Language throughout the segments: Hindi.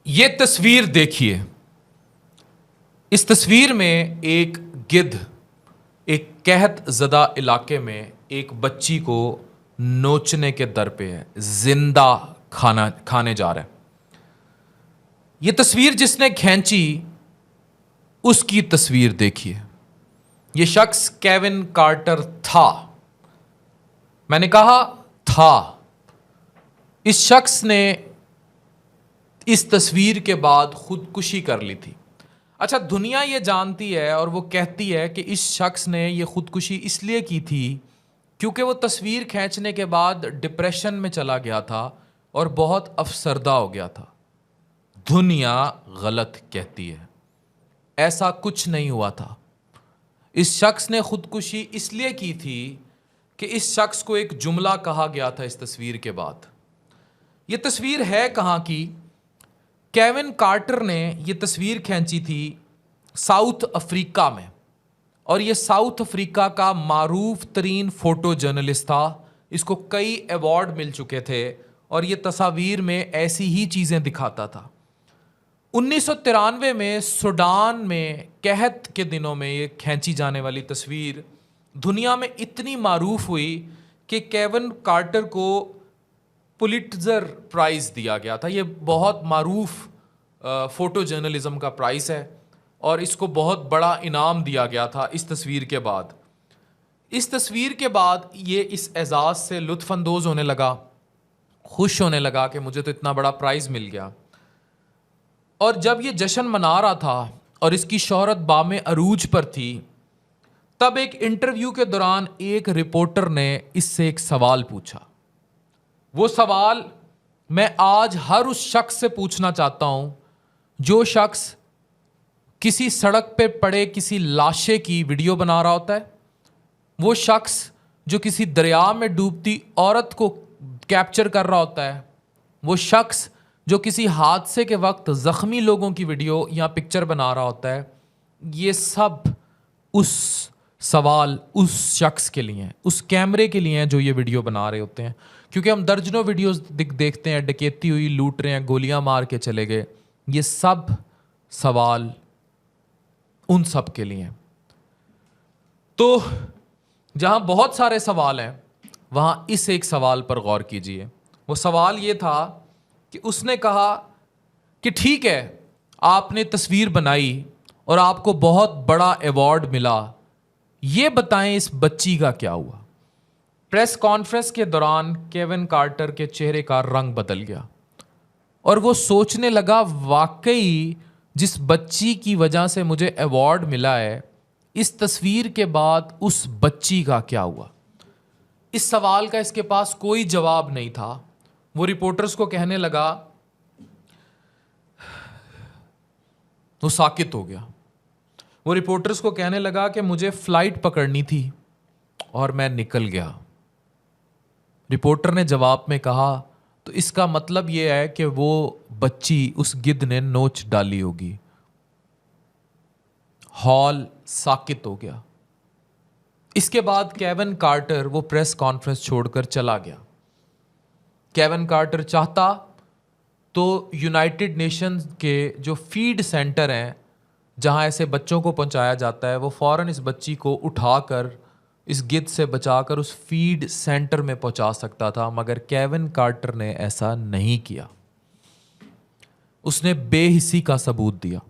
ये तस्वीर देखिए। इस तस्वीर में एक गिद्ध एक कहत ज़दा इलाके में एक बच्ची को नोचने के दर पे है, जिंदा खाना खाने जा रहा है। ये तस्वीर जिसने खींची उसकी तस्वीर देखिए। ये शख्स केविन कार्टर था। मैंने कहा था। इस शख्स ने इस तस्वीर के बाद खुदकुशी कर ली थी। अच्छा, दुनिया ये जानती है और वो कहती है कि इस शख्स ने ये खुदकुशी इसलिए की थी क्योंकि वो तस्वीर खींचने के बाद डिप्रेशन में चला गया था और बहुत अफसरदा हो गया था। दुनिया गलत कहती है, ऐसा कुछ नहीं हुआ था। इस शख्स ने खुदकुशी इसलिए की थी कि इस शख्स को एक जुमला कहा गया था इस तस्वीर के बाद। ये तस्वीर है कहाँ की? केविन कार्टर ने ये तस्वीर खींची थी साउथ अफ्रीका में, और ये साउथ अफ्रीका का मारूफ तरीन फ़ोटो जर्नलिस्ट था। इसको कई अवार्ड मिल चुके थे और ये तस्वीर में ऐसी ही चीज़ें दिखाता था। 1993 में सूडान में कहत के दिनों में ये खींची जाने वाली तस्वीर दुनिया में इतनी मारूफ हुई कि केविन कार्टर को पुलिट्ज़र प्राइज़ दिया गया था। ये बहुत मारूफ फ़ोटो जर्नलिज़म का प्राइस है और इसको बहुत बड़ा इनाम दिया गया था इस तस्वीर के बाद। इस तस्वीर के बाद ये इस एजाज़ से लुत्फ़अंदोज़ होने लगा, खुश होने लगा कि मुझे तो इतना बड़ा प्राइज़ मिल गया। और जब ये जश्न मना रहा था और इसकी शोहरत बामे अरूज पर थी, तब एक इंटरव्यू के दौरान एक रिपोर्टर ने इससे एक सवाल पूछा। वो सवाल मैं आज हर उस शख्स से पूछना चाहता हूं जो शख्स किसी सड़क पे पड़े किसी लाशे की वीडियो बना रहा होता है, वो शख्स जो किसी दरिया में डूबती औरत को कैप्चर कर रहा होता है, वो शख्स जो किसी हादसे के वक्त ज़ख्मी लोगों की वीडियो या पिक्चर बना रहा होता है। ये सब उस सवाल उस शख्स के लिए हैं, उस कैमरे के लिए हैं जो ये वीडियो बना रहे होते हैं। क्योंकि हम दर्जनों वीडियोस देखते हैं, डकैती हुई, लूट रहे हैं, गोलियां मार के चले गए। ये सब सवाल उन सब के लिए हैं। तो जहां बहुत सारे सवाल हैं वहां इस एक सवाल पर गौर कीजिए। वो सवाल ये था कि उसने कहा कि ठीक है, आपने तस्वीर बनाई और आपको बहुत बड़ा अवार्ड मिला, ये बताएं इस बच्ची का क्या हुआ। प्रेस कॉन्फ्रेंस के दौरान केविन कार्टर के चेहरे का रंग बदल गया और वो सोचने लगा, वाकई जिस बच्ची की वजह से मुझे अवार्ड मिला है, इस तस्वीर के बाद उस बच्ची का क्या हुआ। इस सवाल का इसके पास कोई जवाब नहीं था। वो रिपोर्टर्स को कहने लगा, वो साकित हो गया। वो रिपोर्टर्स को कहने लगा कि मुझे फ्लाइट पकड़नी थी और मैं निकल गया। रिपोर्टर ने जवाब में कहा, तो इसका मतलब यह है कि वो बच्ची उस गिद्ध ने नोच डाली होगी। हॉल साकित हो गया। इसके बाद केविन कार्टर वो प्रेस कॉन्फ्रेंस छोड़कर चला गया। केविन कार्टर चाहता तो यूनाइटेड नेशंस के जो फीड सेंटर हैं जहां ऐसे बच्चों को पहुंचाया जाता है, वो फौरन इस बच्ची को उठाकर इस गिद्ध से बचाकर उस फीड सेंटर में पहुंचा सकता था, मगर केविन कार्टर ने ऐसा नहीं किया। उसने बेहिसी का सबूत दिया।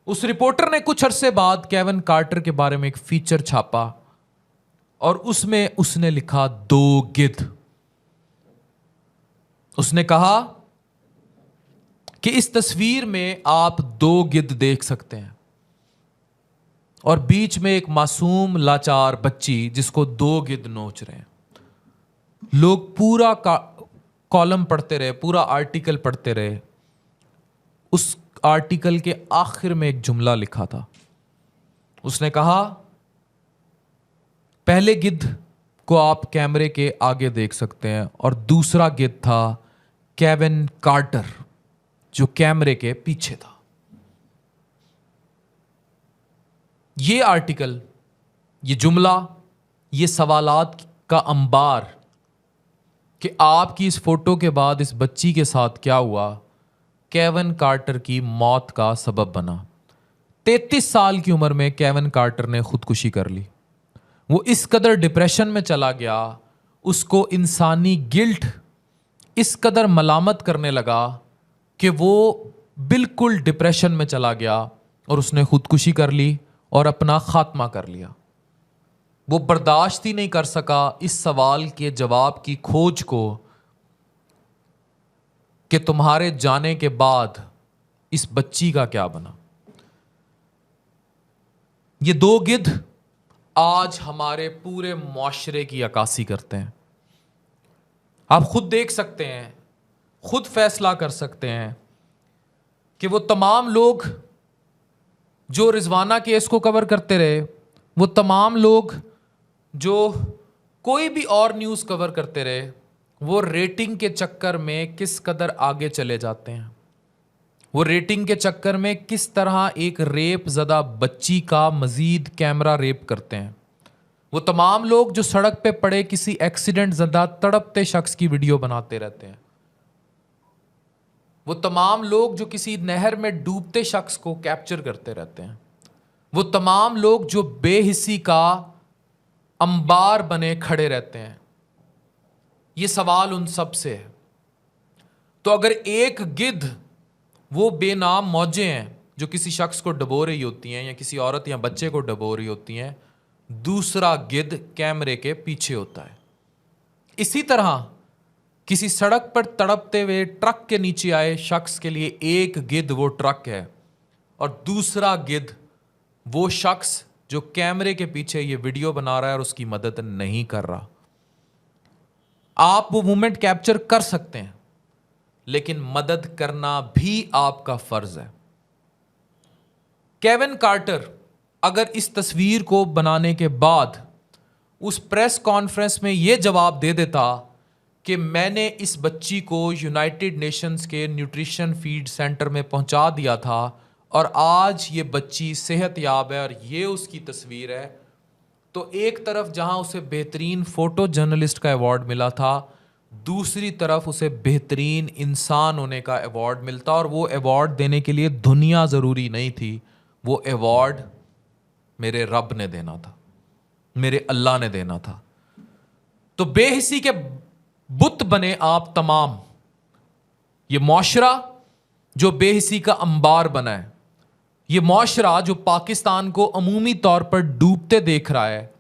उस रिपोर्टर ने कुछ अरसे बाद केविन कार्टर के बारे में एक फीचर छापा और उसमें उसने लिखा 2 गिद्ध। उसने कहा कि इस तस्वीर में आप 2 गिद्ध देख सकते हैं और बीच में एक मासूम लाचार बच्ची जिसको 2 गिद्ध नोच रहे हैं। लोग पूरा कॉलम पढ़ते रहे, पूरा आर्टिकल पढ़ते रहे। उस आर्टिकल के आखिर में एक जुमला लिखा था। उसने कहा, पहले गिद्ध को आप कैमरे के आगे देख सकते हैं और दूसरा गिद्ध था केविन कार्टर जो कैमरे के पीछे था। ये आर्टिकल, ये जुमला, ये सवालात का अंबार कि आपकी इस फोटो के बाद इस बच्ची के साथ क्या हुआ, केविन कार्टर की मौत का सबब बना। 33 साल की उम्र में केविन कार्टर ने खुदकुशी कर ली। वो इस कदर डिप्रेशन में चला गया, उसको इंसानी गिल्ट इस कदर मलामत करने लगा कि वो बिल्कुल डिप्रेशन में चला गया और उसने खुदकुशी कर ली और अपना खात्मा कर लिया। वो बर्दाश्त ही नहीं कर सका इस सवाल के जवाब की खोज को कि तुम्हारे जाने के बाद इस बच्ची का क्या बना। ये दो गिद्ध आज हमारे पूरे मुआशरे की अक्कासी करते हैं। आप खुद देख सकते हैं, खुद फैसला कर सकते हैं कि वो तमाम लोग जो रिजवाना केस को कवर करते रहे, वो तमाम लोग जो कोई भी और न्यूज़ कवर करते रहे, वो रेटिंग के चक्कर में किस कदर आगे चले जाते हैं। वो रेटिंग के चक्कर में किस तरह एक रेप ज़दा बच्ची का मज़ीद कैमरा रेप करते हैं। वो तमाम लोग जो सड़क पे पड़े किसी एक्सीडेंट ज़दा तड़पते शख्स की वीडियो बनाते रहते हैं। वो तमाम लोग जो किसी नहर में डूबते शख्स को कैप्चर करते रहते हैं। वो तमाम लोग जो बेहिस्सी का अंबार बने खड़े रहते हैं। ये सवाल उन सब से है। तो अगर एक गिद्ध, वो बेनाम मौजें हैं जो किसी शख्स को डबो रही होती हैं या किसी औरत या बच्चे को डबो रही होती हैं, दूसरा गिद्ध कैमरे के पीछे होता है। इसी तरह किसी सड़क पर तड़पते हुए ट्रक के नीचे आए शख्स के लिए एक गिद्ध वो ट्रक है और दूसरा गिद्ध वो शख्स जो कैमरे के पीछे ये वीडियो बना रहा है और उसकी मदद नहीं कर रहा। आप वो मोमेंट कैप्चर कर सकते हैं, लेकिन मदद करना भी आपका फर्ज है। केविन कार्टर अगर इस तस्वीर को बनाने के बाद उस प्रेस कॉन्फ्रेंस में यह जवाब दे देता कि मैंने इस बच्ची को यूनाइटेड नेशंस के न्यूट्रिशन फीड सेंटर में पहुंचा दिया था और आज ये बच्ची सेहतयाब है और ये उसकी तस्वीर है, तो एक तरफ जहां उसे बेहतरीन फोटो जर्नलिस्ट का अवार्ड मिला था, दूसरी तरफ उसे बेहतरीन इंसान होने का अवार्ड मिलता। और वो अवार्ड देने के लिए दुनिया ज़रूरी नहीं थी, वो अवार्ड मेरे रब ने देना था, मेरे अल्लाह ने देना था। तो बेहिसी के बुत बने आप तमाम, ये मुआशरा जो बेहिसी का अंबार बना है, ये मुआशरा जो पाकिस्तान को अमूमी तौर पर डूबते देख रहा है,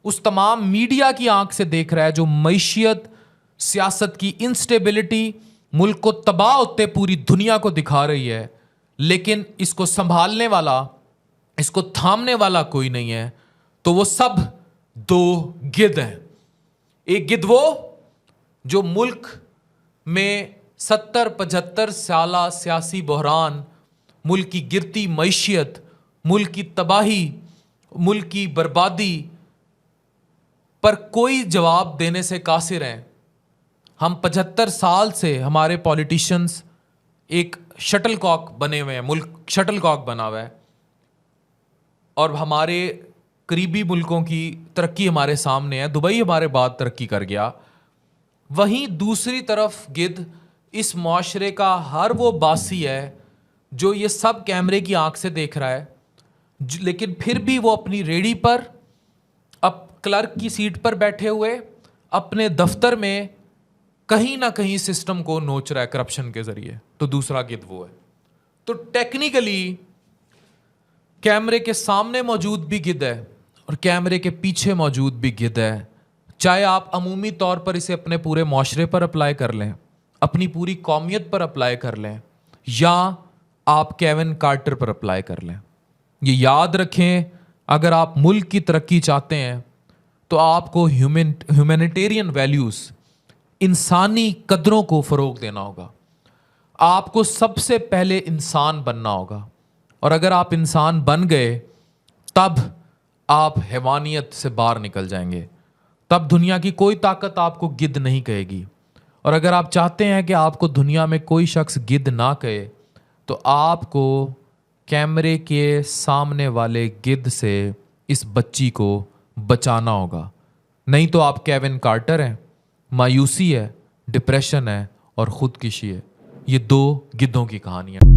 उस तमाम मीडिया की आंख से देख रहा है जो मईशियत, सियासत की इंस्टेबिलिटी मुल्क को तबाह होते पूरी दुनिया को दिखा रही है, लेकिन इसको संभालने वाला, इसको थामने वाला कोई नहीं है। तो वो सब दो गिद्ध हैं। एक गिद्ध वो जो मुल्क में 70-75 साला सियासी बहरान, मुल्क की गिरती मईशियत, मुल्क की तबाही, मुल्क की बर्बादी पर कोई जवाब देने से कासिर हैं। हम 75 साल से हमारे पॉलिटिशियंस एक शटलकॉक बने हुए हैं, मुल्क शटलकॉक बना हुआ है और हमारे करीबी मुल्कों की तरक्की हमारे सामने है। दुबई हमारे बाद तरक्की कर गया। वहीं दूसरी तरफ गिद्ध इस मुआशरे का हर वो बासी है जो ये सब कैमरे की आंख से देख रहा है, लेकिन फिर भी वो अपनी रेडी पर, अब क्लर्क की सीट पर बैठे हुए अपने दफ्तर में कहीं ना कहीं सिस्टम को नोच रहा है करप्शन के जरिए। तो दूसरा गिद्ध वो है। तो टेक्निकली कैमरे के सामने मौजूद भी गिद्ध है और कैमरे के पीछे मौजूद भी गिद्ध है। चाहे आप अमूमी तौर पर इसे अपने पूरे मुआशरे पर अप्लाई कर लें, अपनी पूरी कौमियत पर अप्लाई कर लें, या आप केविन कार्टर पर अप्लाई कर लें। ये याद रखें, अगर आप मुल्क की तरक्की चाहते हैं तो आपको ह्यूमैनिटेरियन वैल्यूज़, इंसानी कदरों को फ़रोग देना होगा। आपको सबसे पहले इंसान बनना होगा, और अगर आप इंसान बन गए तब आप हैवानियत से बाहर निकल जाएंगे। तब दुनिया की कोई ताकत आपको गिद्ध नहीं कहेगी। और अगर आप चाहते हैं कि आपको दुनिया में कोई शख्स गिद्ध ना कहे, तो आपको कैमरे के सामने वाले गिद्ध से इस बच्ची को बचाना होगा। नहीं तो आप केविन कार्टर हैं, मायूसी है, डिप्रेशन है और ख़ुदकुशी है। ये दो गिद्धों की कहानियां।